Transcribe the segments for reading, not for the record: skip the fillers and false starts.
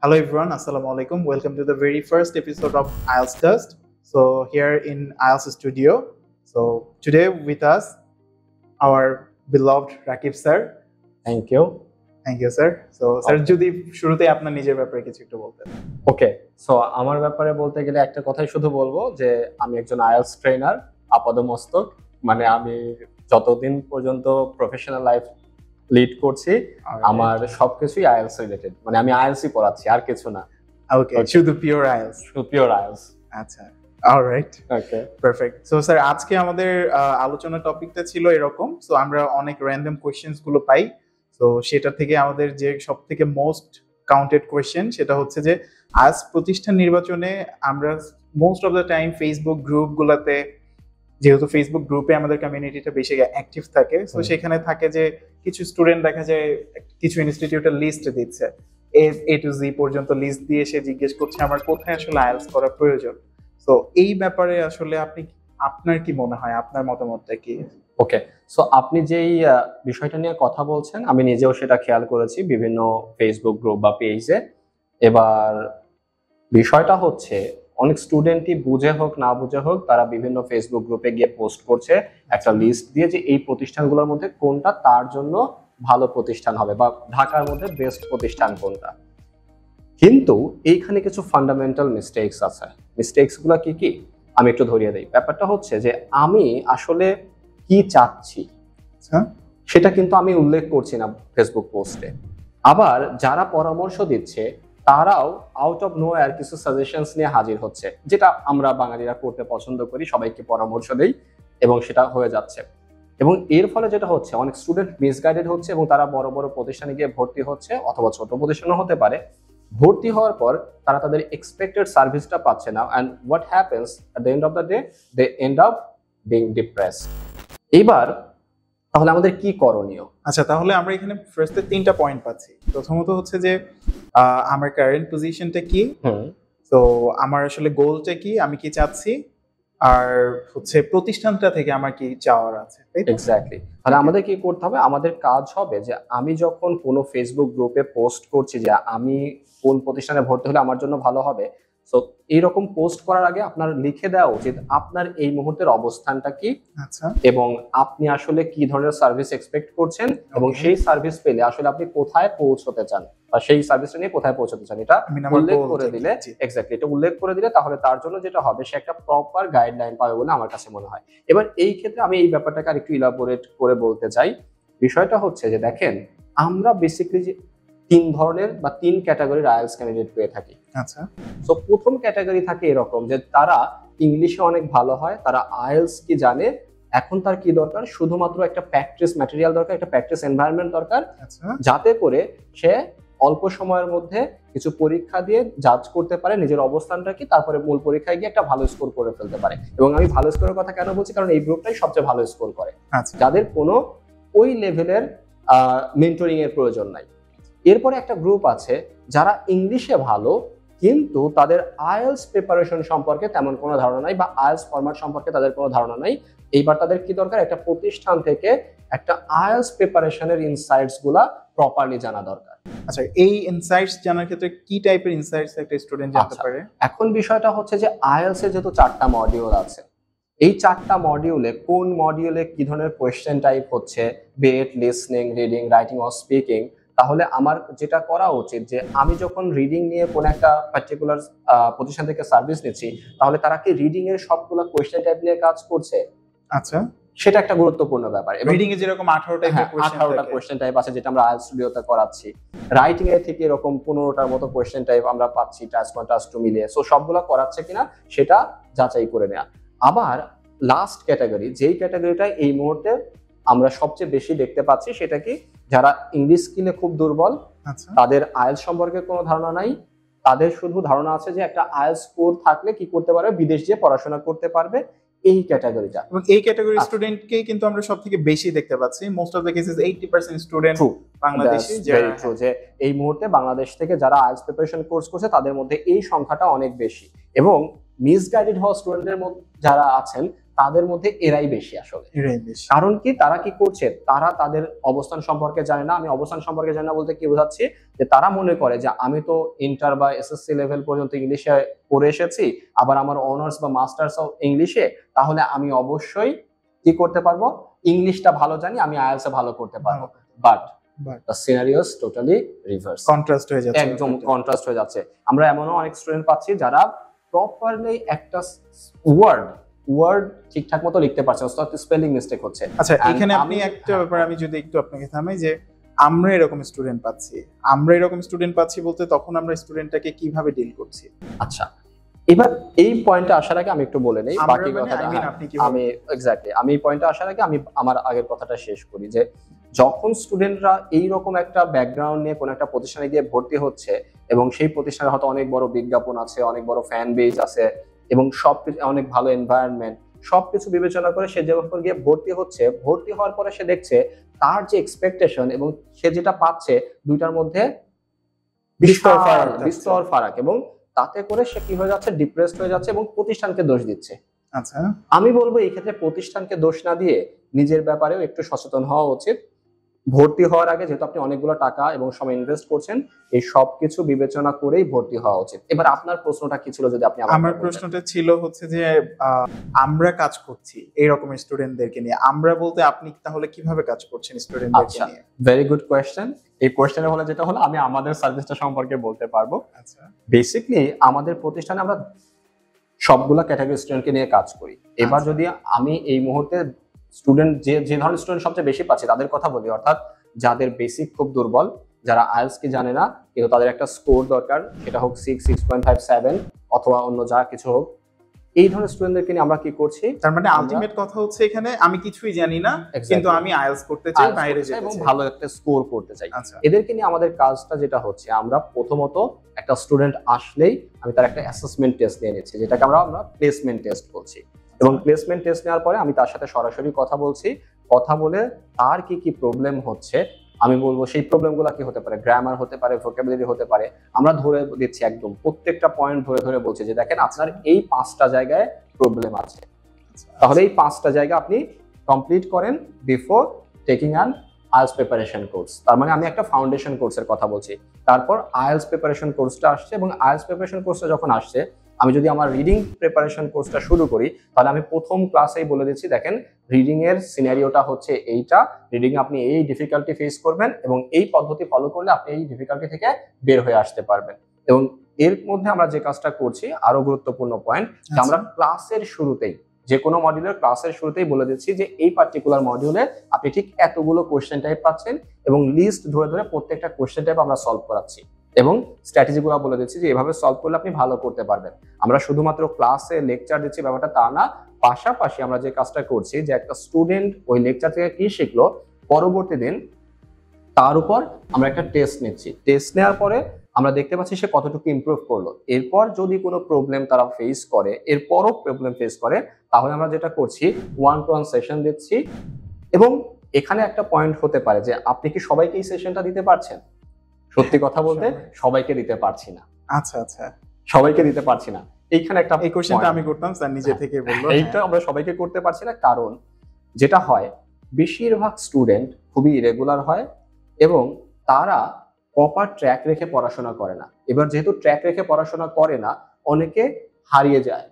Hello everyone, Assalamu alaikum. Welcome to the very first episode of IELTS Test. So here in IELTS Studio. So today with us, our beloved Rakib sir. Thank you. Thank you sir. So sir যদি শুরুতে আপনার নিজের ব্যাপারে কিছু একটু বলতেন। ওকে, so আমার ব্যাপারে বলতে গেলে একটা কথাই শুধু বলবো যে আমি একজন আইএলটিএস ট্রেনার আপাদমস্তক। মানে আমি যতদিন পর্যন্ত প্রফেশনাল লাইফ লিড করছি আমার সবকিছুই আইএলটিএস রিলেটেড। মানে আমি আইএলটিএস পড়াচ্ছি আর কিছু না। ওকে, শুধু পিওর আইএলটিএস। শুধু পিওর আইএলটিএস। আচ্ছা, অলরাইট, ওকে, পারফেক্ট। সো স্যার আজকে আমাদের আলোচনার টপিকটা ছিল এরকম। সো আমরা অনেক র্যান্ডম কোয়েশ্চেনস গুলো পাই। তো সেটা থেকে আমাদের যে সব থেকে মোস্ট কাউন্টেড কোয়েশ্চেন সেটা হচ্ছে যে আজ প্রতিষ্ঠান নির্বাচনে আমরা most of the time Facebook group গুলাতে, যেহেতু ফেসবুক গ্রুপে আমাদের কমিউনিটিটা বেশি অ্যাক্টিভ থাকে, তো সেখানে থাকে যে কিছু স্টুডেন্ট দেখা যায় কিছু ইনস্টিটিউটের লিস্ট দিচ্ছে, এ টু জি পর্যন্ত লিস্ট দিয়ে সে জিজ্ঞেস করছে আমার কোথায় আসলে আইএলটিএস করা প্রয়োজন। তো এই ব্যাপারে আসলে আপনার কি মনে হয়, আপনার মতামতটা কি? ওকে, সো আপনি যেই বিষয়টা নিয়ে কথা বলছেন আমি নিজেও সেটা খেয়াল করেছি বিভিন্ন ফেসবুক গ্রুপ বা পেজে। এবার বিষয়টা হচ্ছে অনেক স্টুডেন্টই বুঝে হোক না বুঝে হোক তারা বিভিন্ন ফেসবুক গ্রুপে গিয়ে পোস্ট করছে একটা লিস্ট দিয়ে যে এই প্রতিষ্ঠানগুলোর মধ্যে কোনটা তার জন্য ভালো প্রতিষ্ঠান হবে বা ঢাকার মধ্যে বেস্ট প্রতিষ্ঠান কোনটা। কিন্তু এইখানে কিছু ফান্ডামেন্টাল মিস্টেকস আছে। মিস্টেকস গুলো কি কি আমি একটু ধরিয়ে দিই। ব্যাপারটা হচ্ছে যে আমি আসলে কি চাচ্ছি সেটা কিন্তু আমি উল্লেখ করছি না ফেসবুক পোস্টে। আবার যারা পরামর্শ দিচ্ছে তারাও আউট অফ নোয়ার কিছু সাজেশনস নিয়ে হাজির হচ্ছে, যেটা আমরা বাঙালিরা করতে পছন্দ করি, সবাইকে পরামর্শ দেই এবং সেটা হয়ে যাচ্ছে। এবং এর ফলে যেটা হচ্ছে অনেক স্টুডেন্ট মিসগাইডেড হচ্ছে এবং তারা বড় বড় প্রতিষ্ঠানে গিয়ে ভর্তি হচ্ছে, অথবা ছোট প্রতিষ্ঠানও হতে পারে। ভর্তি হওয়ার পর তারা তাদের এক্সপেক্টেড সার্ভিসটা পাচ্ছে না, and what happens at the end of the day, they end up being depressed. এবার তাহলে আমাদের কি করণীয়? আচ্ছা, তাহলে আমরা এখানে ফার্স্টে তিনটা পয়েন্ট পাচ্ছি। প্রথমত হচ্ছে যে আমার কারেন্ট পজিশনটা কি, তো আমার আসলে গোলটা কি, আমি কি চাচ্ছি, আর হচ্ছে প্রতিষ্ঠানটা থেকে আমার কি চাওয়ার আছে। এক্স্যাক্টলি। তাহলে আমাদের কি করতে হবে? আমাদের কাজ হবে যে আমি যখন কোনো ফেসবুক গ্রুপে পোস্ট করছি যে আমি কোন প্রতিষ্ঠানে ভর্তি হলে আমার জন্য ভালো হবে, সো এইরকম পোস্ট করার আগে আপনার লিখে দেওয়া উচিত আপনার এই মুহূর্তের অবস্থানটা কি, আচ্ছা, এবং আপনি আসলে কি ধরনের সার্ভিস এক্সপেক্ট করছেন এবং সেই সার্ভিস পেলে আসলে আপনি কোথায় পৌঁছতে চান বা সেই সার্ভিসটা নিয়ে কোথায় পৌঁছতে চান, এটা উল্লেখ করে দিলে, এক্স্যাক্টলি এটা উল্লেখ করে দিলে তাহলে তার জন্য যেটা হবে সে একটা প্রপার গাইডলাইন পাবে বলে আমার কাছে মনে হয়। এবার এই ক্ষেত্রে আমি এই ব্যাপারটাকে আরেকটু ইলাবোরেট করে বলতে চাই। বিষয়টা হচ্ছে যে দেখেন, আমরা বেসিক্যালি যে তিন ধরনের বা তিন ক্যাটাগরির আইএলটিএস ক্যান্ডিডেট পেয়ে থাকি। আচ্ছা, সো প্রথম ক্যাটাগরি থাকে এরকম যে তারা ইংলিশে অনেক ভালো হয়, তারা আইএলটিএস কি জানে, এখন তার কি দরকার, শুধুমাত্র একটা প্র্যাকটিস ম্যাটেরিয়াল দরকার, একটা প্র্যাকটিস এনভায়রনমেন্ট দরকার, যাতে করে সে অল্প সময়ের মধ্যে কিছু পরীক্ষা দিয়ে জাজ করতে পারে নিজের অবস্থানটা কি, তারপরে মূল পরীক্ষায় গিয়ে একটা ভালো স্কোর করে ফেলতে পারে। এবং আমি ভালো স্কোরের কথা কেন বলছি, কারণ এই গ্রুপটাই সবচেয়ে ভালো স্কোর করে, যাদের কোনো ওই লেভেলের মেন্টরিং এর প্রয়োজন নাই। এরপরে একটা গ্রুপ আছে যারা ইংলিশে ভালো কিন্তু তাদের আইএলটিএস প্রিপারেশন সম্পর্কে তেমন কোনো ধারণা নাই বা আইএলটিএস ফরম্যাট সম্পর্কে তাদের কোনো ধারণা নাই। এইবার তাদের কি দরকার, একটা প্রতিষ্ঠান থেকে একটা আইএলটিএস প্রিপারেশনের ইনসাইটস গুলা প্রপারলি জানা দরকার। আচ্ছা, এই ইনসাইটস জানার ক্ষেত্রে কি টাইপের ইনসাইটস একটা স্টুডেন্ট জানতে পারে? এখন বিষয়টা হচ্ছে যে আইএলটিএস এর যেহেতু 4টা মডিউল আছে, এই 4টা মডিউলে কোন মডিউলে কি ধরনের কোয়েশ্চেন টাইপ হচ্ছে, বেট, listening, reading, writing or speaking, তাহলে আমার যেটা করা উচিত যে আমি যখন রিডিং নিয়ে কোন একটা পার্টিকুলার প্রতিষ্ঠান থেকে সার্ভিস নিচ্ছি, তাহলে তারা কি রিডিং এর সবগুলো কোয়েশ্চেন টাইপ নিয়ে কাজ করছে? আচ্ছা, সেটা একটা গুরুত্বপূর্ণ ব্যাপার। রিডিং এ যেরকম 18টা কোয়েশ্চেন টাইপ আছে যেটা আমরা আইএলটিএস স্টুডিওতে করাচ্ছি, রাইটিং এর থেকে এরকম 15টার মতো কোয়েশ্চেন টাইপ আমরা পাচ্ছি টাস্ক 1 টাস্ক 2 মিলিয়ে। সো সবগুলো করাচ্ছে কিনা সেটা যাচাই করে নেওয়া। আবার লাস্ট ক্যাটাগরি, যেই ক্যাটাগরিটা এই মুহূর্তে আমরা সবচেয়ে বেশি দেখতে পাচ্ছি, সেটা কি, যারা ইংলিশ স্কিলে খুব দুর্বল, তাদের আইএলটিএস সম্পর্কে কোনো ধারণা নাই, তাদের শুধু ধারণা আছে যে একটা আইএলটিএস স্কোর থাকলে কি করতে পারবে, বিদেশ গিয়ে পড়াশোনা করতে পারবে, এই ক্যাটাগরিটা। এবং এই ক্যাটাগরি স্টুডেন্টকেই কিন্তু আমরা সবথেকে বেশি দেখতে পাচ্ছি। Most of the cases 80% student Bangladeshi, যে এই মুহূর্তে বাংলাদেশ থেকে যারা আইএলটিএস প্রিপারেশন কোর্স করছে তাদের মধ্যে এই সংখ্যাটা অনেক বেশি। এবং মিসগাইডেড হওয়া স্টুডেন্টদের মধ্যে যারা আছেন তাদের মধ্যে এরাই বেশি আসলে। কারণ কি, তারা কি করছে, তারা তাদের অবস্থান সম্পর্কে জানে না। আমি অবস্থান সম্পর্কে জানি না বলতে কি বোঝাচ্ছি, যে তারা মনে করে যে আমি তো ইন্টার বা এসএসসি লেভেল পর্যন্ত ইংলিশে পড়ে এসেছি, আবার আমার অনার্স বা মাস্টার্স অফ ইংলিশে, তাহলে আমি অবশ্যই কি করতে পারবো, ইংলিশটা ভালো জানি, আমি আইএলটিএস ভালো করতে পারবো। But the scenario is totally reverse, contrast হয়ে যাচ্ছে, একদম কন্ট্রাস্ট হয়ে যাচ্ছে। আমরা এমনও অনেক স্টুডেন্ট পাচ্ছি যারা প্রপারলি একটা ওয়ার্ড ঠিকঠাক মতো লিখতে পারছে, অর্থাৎ স্পেলিং মিস্টেক হচ্ছে। আচ্ছা, এখানে আপনি একটা ব্যাপার আমি যদি একটু আপনাকে থামাই, যে আমরা এরকম স্টুডেন্ট পাচ্ছি বলতে তখন আমরা স্টুডেন্টটাকে কিভাবে ডিল করছি? আচ্ছা, এবার এই পয়েন্টে আসার আগে আমি একটু বলে নেই বাকি কথাটা। আমি এক্স্যাক্টলি আমি এই পয়েন্টে আসার আগে আমি আমার আগের কথাটা শেষ করি, যে যখন স্টুডেন্টরা এইরকম একটা ব্যাকগ্রাউন্ড নিয়ে কোনো একটা প্রতিষ্ঠানে গিয়ে ভর্তি হচ্ছে, এবং সেই প্রতিষ্ঠানে হয়তো অনেক বড় বিজ্ঞাপন আছে, অনেক বড় ফ্যান বেজ আছে, এবং সবকিছু অনেক ভালো এনভায়রনমেন্ট, সবকিছু বিবেচনা করে সে যখন গিয়ে ভর্তি হচ্ছে, ভর্তি হওয়ার পরে সে দেখছে তার যে এক্সপেকটেশন এবং সে যেটা পাচ্ছে দুইটার মধ্যে বিস্তর ফারাক, এবং তাতে করে সে কি হয়ে যাচ্ছে, ডিপ্রেসড হয়ে যাচ্ছে এবং প্রতিষ্ঠানকে দোষ দিচ্ছে। আচ্ছা, আমি বলবো এই ক্ষেত্রে প্রতিষ্ঠানকে দোষ না দিয়ে নিজের ব্যাপারেও একটু সচেতন হওয়া উচিত। ভর্তি হওয়ার আগে যেহেতু আপনি অনেকগুলো টাকা এবং সময় ইনভেস্ট করছেন, এই সব কিছু বিবেচনা করেই ভর্তি হওয়া উচিত। এবার আপনার প্রশ্নটা কি ছিল যদি আপনি? আমার প্রশ্নটা ছিল হচ্ছে যে আমরা কাজ করছি এইরকম স্টুডেন্টদেরকে নিয়ে, আমরা বলতে আপনি তাহলে কিভাবে কাজ করছেন স্টুডেন্টদেরকে নিয়ে? Very good question. এই কোয়েশ্চেনের হলে যেটা হলো, আমি আমাদের সার্ভিসটা সম্পর্কে বলতে পারবো। আচ্ছা, বেসিক্যালি আমাদের প্রতিষ্ঠানে আমরা সবগুলা ক্যাটাগরি স্টুডেন্টকে নিয়ে কাজ করি। এবার যদি আমি এই মুহূর্তে স্টুডেন্ট যে ধরনের স্টুডেন্ট সবচেয়ে বেশি পাচ্ছি তাদের কথা বলি, অর্থাৎ যাদের বেসিক খুব দুর্বল, যারা আইএলটিএস কি জানে না কিন্তু তাদের একটা স্কোর দরকার, সেটা হোক 6, 6.5, 7 অথবা অন্য যা কিছু হোক, এই ধরনের স্টুডেন্টদেরকে নিয়ে আমরা কি করছি? তার মানে আলটিমেট কথা হচ্ছে এখানে আমি কিছুই জানি না কিন্তু আমি আইএলটিএস করতে চাই, বাইরে যেতে চাই এবং ভালো একটা স্কোর করতে চাই। আচ্ছা, এদেরকে নিয়ে আমাদের কাজটা যেটা হচ্ছে, আমরা প্রথমত একটা স্টুডেন্ট আসলেই আমি তার একটা অ্যাসেসমেন্ট টেস্ট নিয়ে নিচ্ছি, যেটাকে আমরা প্লেসমেন্ট টেস্ট বলছি। এবং প্লেসমেন্ট টেস্ট নেওয়ার পরে আমি তার সাথে সরাসরি কথা বলছি, কথা বলে তার কি কি প্রবলেম হচ্ছে আমি বলবো। সেই প্রবলেমগুলো কি হতে পারে, গ্রামার হতে পারে, ভোকাবুলারি হতে পারে, আমরা ধরে দিচ্ছি, একদম প্রত্যেকটা পয়েন্ট ধরে ধরে বলছি যে দেখেন আপনার এই 5টা জায়গায় প্রবলেম আছে, তাহলে এই 5টা জায়গা আপনি কমপ্লিট করেন before taking an IELTS preparation course. তার মানে আমি একটা ফাউন্ডেশন কোর্সের কথা বলছি। তারপর আইএলটিএস প্রিপারেশন কোর্সটা আসছে, এবং আইএলটিএস প্রিপারেশন কোর্সটা যখন আসছে, আমি যদি আমার রিডিং প্রিপারেশন কোর্সটা শুরু করি, তাহলে আমি প্রথম ক্লাসেই বলে দিচ্ছি দেখেন রিডিং এর সিনারিওটা হচ্ছে এইটা, রিডিং আপনি এই ডিফিকাল্টি ফেস করবেন এবং এই পদ্ধতি ফলো করলে আপনি এই ডিফিকাল্টি থেকে বের হয়ে আসতে পারবেন। এবং এর মধ্যে আমরা যে কাজটা করছি, আরো গুরুত্বপূর্ণ পয়েন্ট, আমরা ক্লাসের শুরুতেই, যে কোনো মডিউলের ক্লাসের শুরুতেই বলে দিচ্ছি যে এই পার্টিকুলার মডিউলে আপনি ঠিক এতগুলো কোশ্চেন টাইপ পাচ্ছেন, এবং লিস্ট ধরে ধরে প্রত্যেকটা কোশ্চেন টাইপ আমরা সলভ করাচ্ছি, এবং স্ট্র্যাটেজিগুলো বলে দিচ্ছি যে এভাবে সলভ করলে আপনি ভালো করতে পারবেন। আমরা শুধুমাত্র ক্লাসে লেকচার দিচ্ছি ব্যাপারটা তা না, পাশাপাশি আমরা যে কাজটা করছি যে একটা স্টুডেন্ট ওই লেকচার থেকে কি শিখলো, পরবর্তী দিন তার উপর আমরা একটা টেস্ট নিচ্ছি। টেস্ট নেওয়ার পরে আমরা দেখতে পাচ্ছি সে কতটুকু ইমপ্রুভ করলো। এরপর যদি কোনো প্রবলেম তারা ফেস করে, এরপরও প্রবলেম ফেস করে, তাহলে আমরা যেটা করছি 1-to-1 সেশন দিচ্ছি। এবং এখানে একটা পয়েন্ট হতে পারে যে আপনি কি সবাইকে এই সেশনটা দিতে পারছেন? সত্যি কথা বলতে সবাইকে দিতে পারছি না। আচ্ছা আচ্ছা, সবাইকে দিতে পারছি না। এইখানে একটা এই কোশ্চেনটা আমি করতাম স্যার নিজে থেকে বললো, এইটা আমরা সবাইকে করতে পারছি না, কারণ যেটা হয় বেশিরভাগ স্টুডেন্ট খুবই ইরেগুলার হয় এবং তারা প্রপার ট্র্যাক রেখে পড়াশোনা করে না। এবার যেহেতু ট্র্যাক রেখে পড়াশোনা করে না, অনেকে হারিয়ে যায়,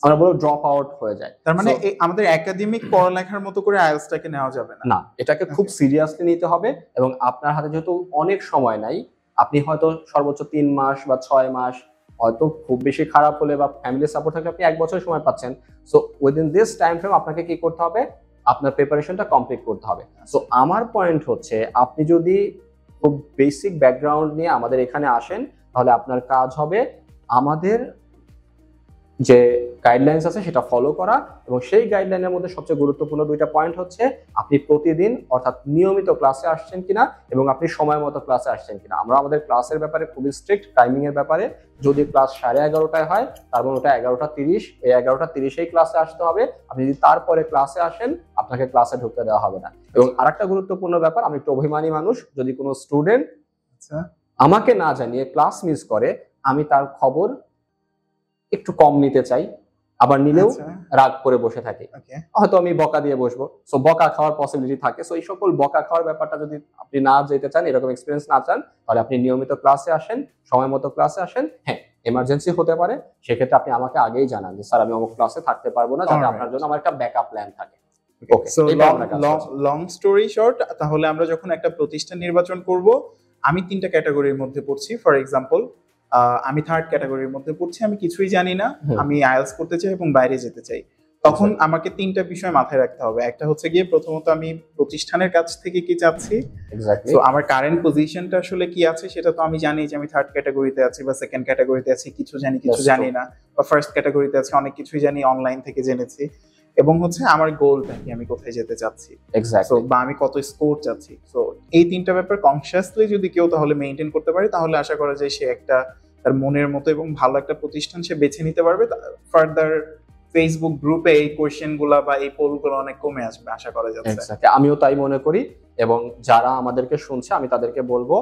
আমরা বলবো ড্রপ আউট হয়ে যায়। তার মানে আমাদের একাডেমিক পড়ালেখার মতো করে আইএলটিএসটাকে নেওয়া যাবে না, না, এটাকে খুব সিরিয়াসলি নিতে হবে। এবং আপনার হাতে যেহেতু অনেক সময় নাই, আপনি হয়তো সর্বোচ্চ 3 মাস বা 6 মাস, হয়তো খুব বেশি খারাপ হলে বা ফ্যামিলি সাপোর্ট থাকলে আপনি 1 বছর সময় পাচ্ছেন। So within this time frame আপনাকে কি করতে হবে, আপনার প্রিপারেশনটা কমপ্লিট করতে হবে। সো আমার পয়েন্ট হচ্ছে, আপনি যদি খুব বেসিক ব্যাকগ্রাউন্ড নিয়ে আমাদের এখানে আসেন, তাহলে আপনার কাজ হবে আমাদের যে গাইডলাইন্স আছে সেটা ফলো করা, এবং সেই গাইডলাইনের মধ্যে সবচেয়ে গুরুত্বপূর্ণ 2টা পয়েন্ট হচ্ছে আপনি প্রতিদিন অর্থাৎ নিয়মিত ক্লাসে আসছেন কিনা এবং আপনি সময় মতো ক্লাসে আসছেন কিনা। আমরা আমাদের ক্লাসের ব্যাপারে খুবই স্ট্রিক্ট, টাইমিং এর ব্যাপারে। যদি ক্লাস 11:30টায় হয়, তার মানে ওটা 11:30, এই 11:30এই ক্লাসে আসতে হবে। আপনি যদি তারপরে ক্লাসে আসেন, আপনাকে ক্লাসে ঢুকতে দেওয়া হবে না। এবং আরেকটা গুরুত্বপূর্ণ ব্যাপার, আমি একটু অভিমানী মানুষ, যদি কোনো স্টুডেন্ট আমাকে না জানিয়ে ক্লাস মিস করে, আমি তার খবর একটু কম নিতে চাই, আবার নিলেও আচ্ছা, রাগ করে বসে থাকি, ওকে। হয়তো আমি বকা দিয়ে বসবো, সো বকা খাওয়ার পসিবিলিটি থাকে। সো এই সকল বকা খাওয়ার ব্যাপারটা যদি আপনি না যেতে চান, এরকম এক্সপিরিয়েন্স না চান, তাহলে আপনি নিয়মিত ক্লাসে আসেন, সময় মতো ক্লাসে আসেন। হ্যাঁ, এমার্জেন্সি হতে পারে, সেক্ষেত্রে আপনি আমাকে আগেই জানান যে স্যার আমি অমুক ক্লাসে থাকতে পারবো না, যাতে Alright. আপনার জন্য আমার একটা ব্যাকআপ প্ল্যান থাকে। ওকে, সো এইভাবে আমরা কাজ করছি। লং স্টোরি শর্ট, তাহলে আমরা যখন একটা প্রতিষ্ঠান নির্বাচন করব, আমি 3টা ক্যাটাগরির মধ্যে পড়ছি। ফর এক্সাম্পল, আমি 3rd ক্যাটাগরির মধ্যে পড়ছি, আমি কিছুই জানি না, আমি আইএলটিএস করতে চাই এবং বাইরে যেতে চাই। তখন আমাকে 3টা বিষয় মাথায় রাখতে হবে। একটা হচ্ছে গিয়ে প্রথমত আমি প্রতিষ্ঠানের কাছ থেকে কি চাচ্ছি, এক্স্যাক্টলি। তো আমার কারেন্ট পজিশনটা আসলে কি আছে সেটা তো আমি জানি যে আমি 3rd ক্যাটাগরিতে আছি বা 2nd ক্যাটাগরিতে আছি, কিছু জানি কিছু That's জানি true. না, বা 1st ক্যাটাগরিতে আছি, অনেক কিছুই জানি, অনলাইন থেকে জেনেছি। এবং হচ্ছে আমার গোলটা কি, আমি কোথায় যেতে চাচ্ছি, সো এক্স্যাক্টলি। বা আমি কত স্কোর চাচ্ছি। সো এই 3টা ব্যাপার কনসিয়াসলি যদি কেউ তাহলে মেইনটেইন করতে পারে, তাহলে আশা করা যায় সে একটা তার মনের মতো এবং ভালো একটা প্রতিষ্ঠান সে বেছে নিতে পারবে। ফার্দার ফেসবুক গ্রুপে এই কোয়েশ্চেন গুলা বা এই পোল গুলো অনেক কমে আসবে আশা করা যাচ্ছে। এক্স্যাক্টলি, আমিও তাই মনে করি। এবং যারা আমাদেরকে শুনছে, আমি তাদেরকে বলবো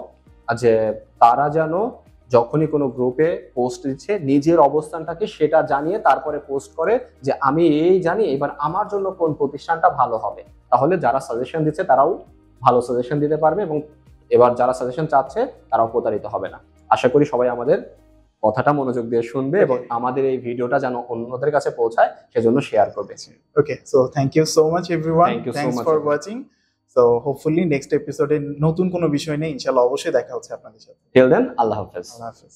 যে তারা যেন যখনই কোনো গ্রুপে পোস্ট দিচ্ছে, নিজের অবস্থানটাকে সেটা জানিয়ে তারপরে পোস্ট করে যে আমি এই জানি, এবার আমার জন্য কোন প্রতিষ্ঠানটা ভালো হবে। তাহলে যারা সাজেশন দিচ্ছে তারাও ভালো সাজেশন দিতে পারবে, এবং এবার যারা সাজেশন চাচ্ছে তারাও প্রতারিত হবে না। আশা করি সবাই আমাদের কথাটা মনোযোগ দিয়ে শুনবে এবং আমাদের এই ভিডিওটা যেন অন্যদের কাছে পৌঁছায় সেজন্য শেয়ার করবে। Okay, so thank you so much everyone, Thank you so thanks much, for everyone. Watching. So hopefully next এপিসোডে নতুন কোনো বিষয় নিয়ে ইনশাআল্লাহ অবশ্যই দেখা হচ্ছে আপনাদের সাথে। টিল দেন, আল্লাহ হাফেজ। আল্লাহ হাফেজ।